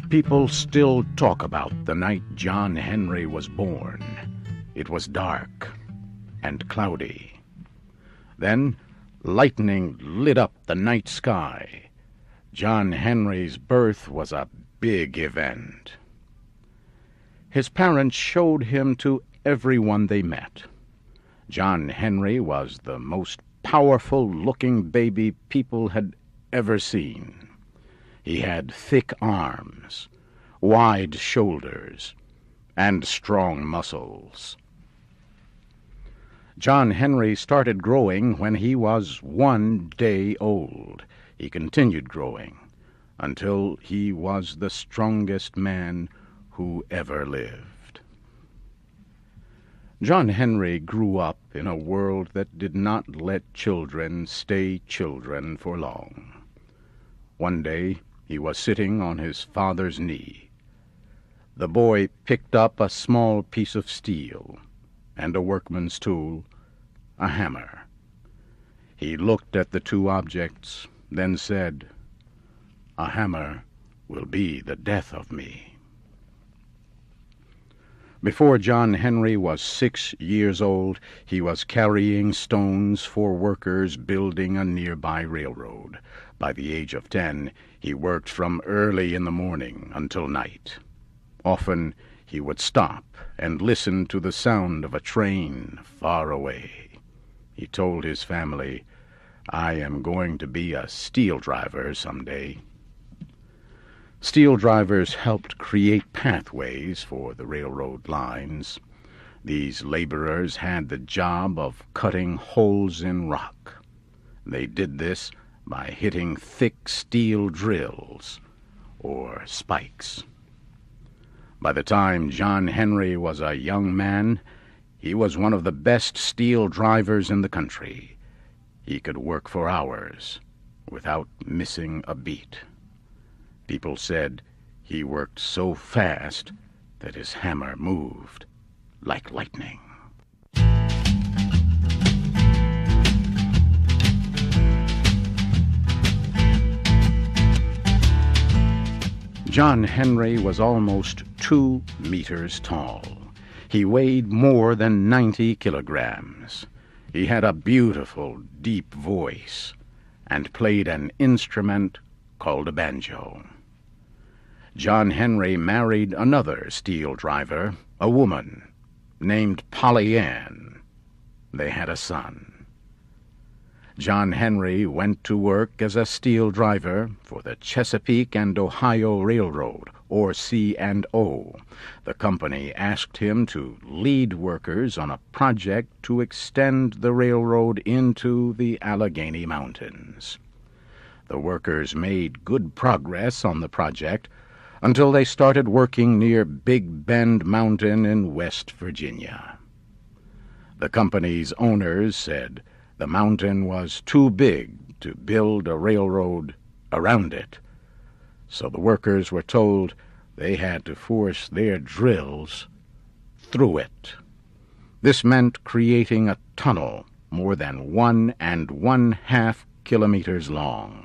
People still talk about the night John Henry was born. It was dark and cloudy. Then lightning lit up the night sky. John Henry's birth was a big event. His parents showed him to everyone they met. John Henry was the most powerful-looking baby people had ever seen. He had thick arms, wide shoulders, and strong muscles. John Henry started growing when he was 1 day old. He continued growing until he was the strongest man who ever lived. John Henry grew up in a world that did not let children stay children for long. One day, he was sitting on his father's knee. The boy picked up a small piece of steel and a workman's tool, a hammer. He looked at the two objects, then said, "A hammer will be the death of me." Before John Henry was 6 years old, he was carrying stones for workers building a nearby railroad. By the age of 10, he worked from early in the morning until night. Often he would stop and listen to the sound of a train far away. He told his family, "I am going to be a steel driver someday." Steel drivers helped create pathways for the railroad lines. These laborers had the job of cutting holes in rock. They did this by hitting thick steel drills, or spikes. By the time John Henry was a young man, he was one of the best steel drivers in the country. He could work for hours without missing a beat. People said he worked so fast that his hammer moved like lightning. John Henry was almost 2 meters tall. He weighed more than 90 kilograms. He had a beautiful, deep voice and played an instrument called a banjo. John Henry married another steel driver, a woman named Polly Ann. They had a son. John Henry went to work as a steel driver for the Chesapeake and Ohio Railroad, or C&O. The company asked him to lead workers on a project to extend the railroad into the Allegheny Mountains. The workers made good progress on the project until they started working near Big Bend Mountain in West Virginia. The company's owners said the mountain was too big to build a railroad around it, so the workers were told they had to force their drills through it. This meant creating a tunnel more than 1½ kilometers long.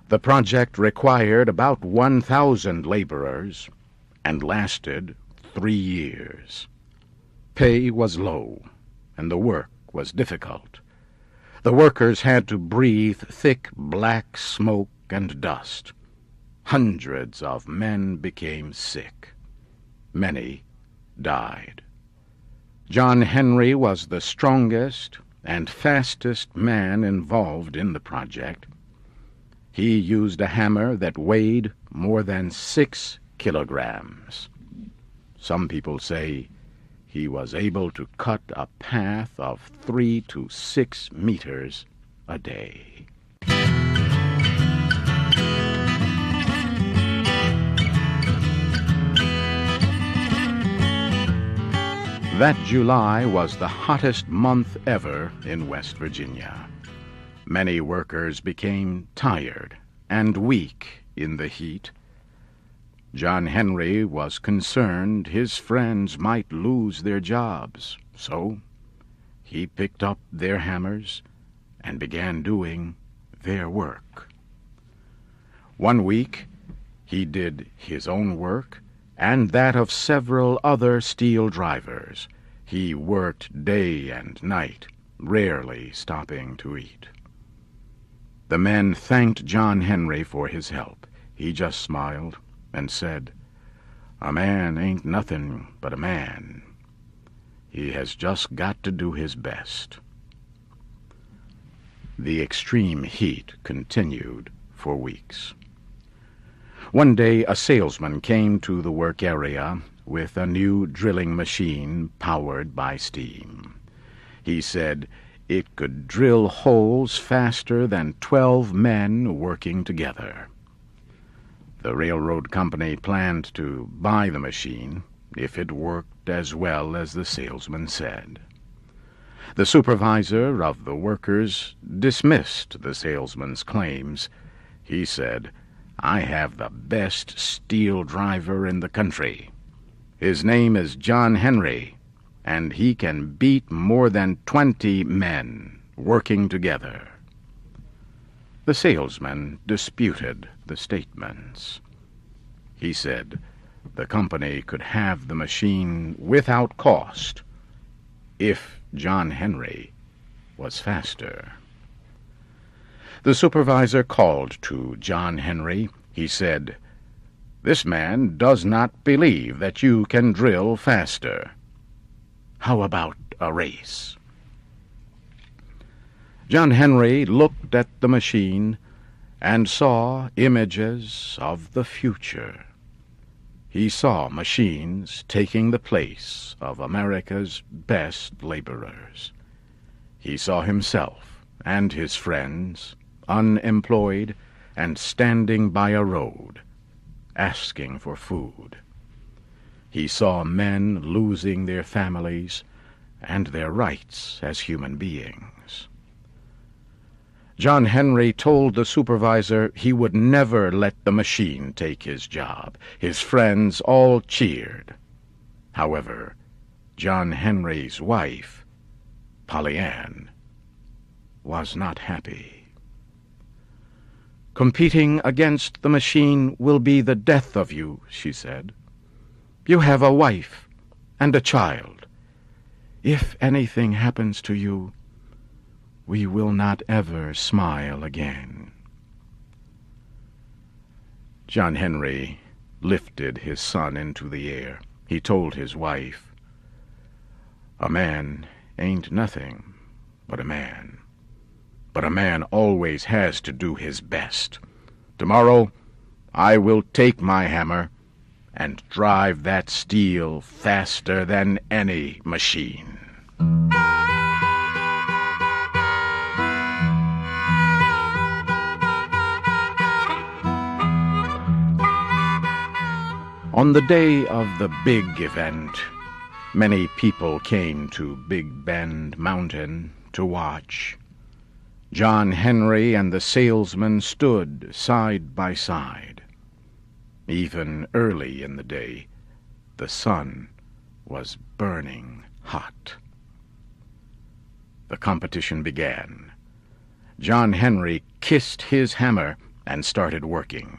The project required about 1,000 laborers and lasted 3 years. Pay was low, and the work was difficult. The workers had to breathe thick black smoke and dust. Hundreds of men became sick. Many died. John Henry was the strongest and fastest man involved in the project. He used a hammer that weighed more than 6 kilograms. Some people say he was able to cut a path of 3 to 6 meters a day. That July was the hottest month ever in West Virginia. Many workers became tired and weak in the heat. John Henry was concerned his friends might lose their jobs, so he picked up their hammers and began doing their work. One week, He did his own work and that of several other steel drivers. He worked day and night, rarely stopping to eat. The men thanked John Henry for his help. He just smiled and said, "A man ain't nothing but a man. He has just got to do his best." The extreme heat continued for weeks. One day a salesman came to the work area with a new drilling machine powered by steam. He said it could drill holes faster than 12 men working together. The railroad company planned to buy the machine if it worked as well as the salesman said. The supervisor of the workers dismissed the salesman's claims. He said, "I have the best steel driver in the country. His name is John Henry, and he can beat more than 20 men working together." The salesman disputed the statements. He said the company could have the machine without cost if John Henry was faster. The supervisor called to John Henry. He said, "This man does not believe that you can drill faster. How about a race?" John Henry looked at the machine and saw images of the future. He saw machines taking the place of America's best laborers. He saw himself and his friends unemployed and standing by a road, asking for food. He saw men losing their families and their rights as human beings. John Henry told the supervisor he would never let the machine take his job. His friends all cheered. However, John Henry's wife, Polly Ann, was not happy. "Competing against the machine will be the death of you," she said. "You have a wife and a child. If anything happens to you, we will not ever smile again." John Henry lifted his son into the air. He told his wife, "A man ain't nothing but a man. But a man always has to do his best. Tomorrow I will take my hammer and drive that steel faster than any machine." On the day of the big event, many people came to Big Bend Mountain to watch. John Henry and the salesman stood side by side. Even early in the day, the sun was burning hot. The competition began. John Henry kissed his hammer and started working.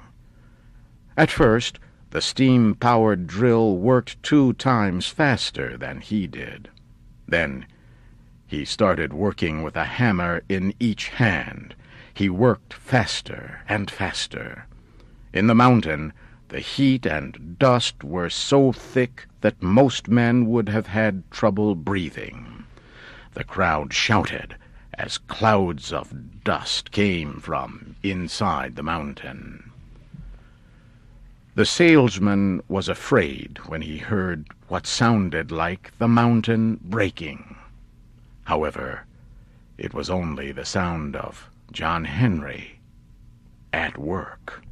At first, the steam-powered drill worked 2 times faster than he did. Then he started working with a hammer in each hand. He worked faster and faster. In the mountain, the heat and dust were so thick that most men would have had trouble breathing. The crowd shouted as clouds of dust came from inside the mountain. The salesman was afraid when he heard what sounded like the mountain breaking. However, it was only the sound of John Henry at work.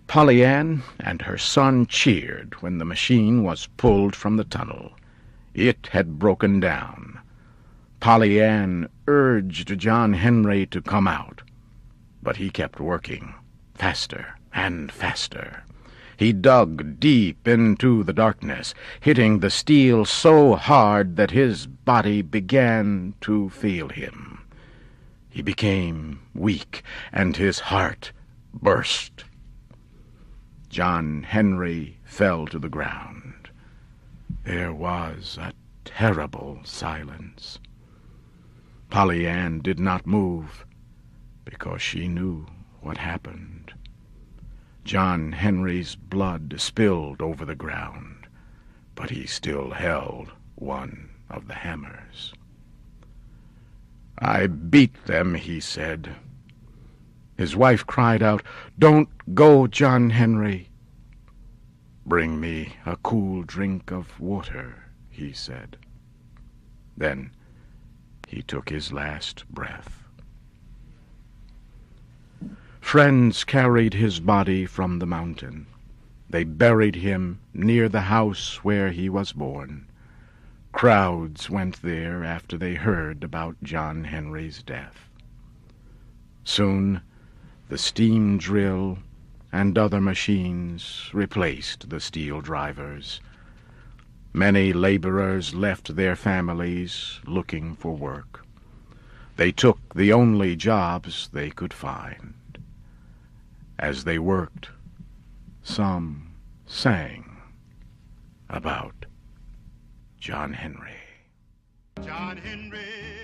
Polly Ann and her son cheered when the machine was pulled from the tunnel. It had broken down. Polly Ann urged John Henry to come out, but he kept working, faster and faster. He dug deep into the darkness, hitting the steel so hard that his body began to fail him. He became weak, and his heart burst. John Henry fell to the ground. There was a terrible silence. Polly Ann did not move because she knew what happened. John Henry's blood spilled over the ground, but he still held one of the hammers. "I beat them," he said. His wife cried out, "Don't go, John Henry." "Bring me a cool drink of water," he said. Then he took his last breath. Friends carried his body from the mountain. They buried him near the house where he was born. Crowds went there after they heard about John Henry's death. Soon the steam drill and other machines replaced the steel drivers. Many laborers left their families looking for work. They took the only jobs they could find. As they worked, some sang about John Henry. John Henry